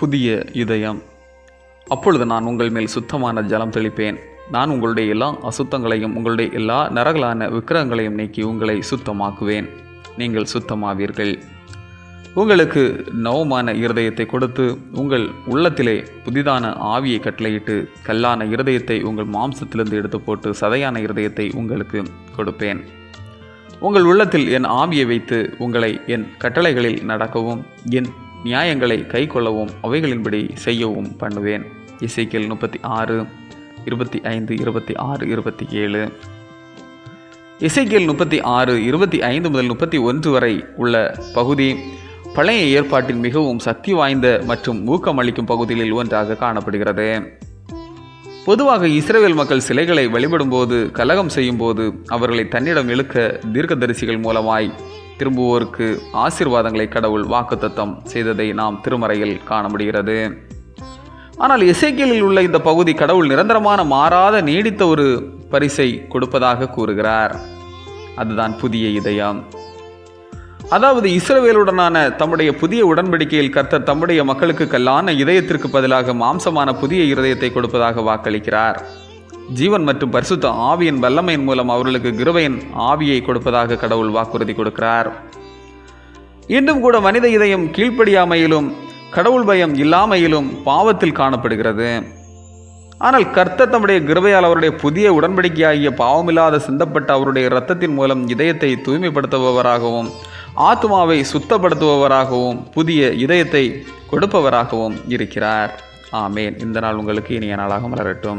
புதிய இதயம். அப்பொழுது நான் உங்கள் மேல் சுத்தமான ஜலம் தெளிப்பேன். நான் உங்களுடைய எல்லா அசுத்தங்களையும் உங்களுடைய எல்லா நரகலான விக்கிரகங்களையும் நீக்கி உங்களை சுத்தமாக்குவேன். நீங்கள் சுத்தமாவீர்கள். உங்களுக்கு நவமான இருதயத்தை கொடுத்து உங்கள் உள்ளத்திலே புதிதான ஆவியை கட்டளையிட்டு கல்லான இருதயத்தை உங்கள் மாம்சத்திலிருந்து எடுத்து போட்டு சதையான இருதயத்தை உங்களுக்கு கொடுப்பேன். உங்கள் உள்ளத்தில் என் ஆவியை வைத்து உங்களை என் கட்டளைகளில் நடக்கவும் என் நியாயங்களை கை கொள்ளவும் அவைகளின்படி செய்யவும் பண்ணுவேன். எசேக்கியேல் 36, 25, 26, 27. எசேக்கியேல் 36, 25 முதல் 31 வரை உள்ள பகுதி பழைய ஏற்பாட்டின் மிகவும் சக்தி வாய்ந்த மற்றும் ஊக்கமளிக்கும் பகுதிகளில் ஒன்றாக காணப்படுகிறது. பொதுவாக இஸ்ரவேல் மக்கள் சிலைகளை வழிபடும் போது கலகம் செய்யும் போது அவர்களை தன்னிடம் இழுக்க தீர்க்கதரிசிகள் மூலமாய் திரும்புவோருக்கு ஆசீர்வாதங்களை கடவுள் வாக்குத்தத்தம் செய்ததை நாம் திருமறையில் காண முடிகிறது. ஆனால் எசேக்கியேலில் உள்ள இந்த பகுதி கடவுள் நிரந்தரமான மாறாத நீடித்த ஒரு பரிசை கொடுப்பதாக கூறுகிறார். அதுதான் புதிய இதயம். அதாவது இஸ்ரவேலுடனான தம்முடைய புதிய உடன்படிக்கையில் கர்த்தர் தம்முடைய மக்களுக்கு கல்லான இதயத்திற்கு பதிலாக மாம்சமான புதிய இருதயத்தை கொடுப்பதாக வாக்களிக்கிறார். ஜீவன் மற்றும் பரிசுத்த ஆவியின் வல்லமையின் மூலம் அவர்களுக்கு கிருபையின் ஆவியை கொடுப்பதாக கடவுள் வாக்குறுதி கொடுக்கிறார். இன்றும் கூட மனித இதயம் கீழ்ப்படியாமையிலும் கடவுள் பயம் இல்லாமையிலும் பாவத்தில் காணப்படுகிறது. ஆனால் கர்த்தர் தம்முடைய கிருபையால் அவருடைய புதிய உடன்படிக்கையாகிய பாவமில்லாத சிந்தப்பட்ட அவருடைய இரத்தத்தின் மூலம் இதயத்தை தூய்மைப்படுத்துபவராகவும் ஆத்மாவை சுத்தப்படுத்துபவராகவும் புதிய இதயத்தை கொடுப்பவராகவும் இருக்கிறார். ஆமேன். இந்த நாள் உங்களுக்கு இனிய நாளாக மலரட்டும்.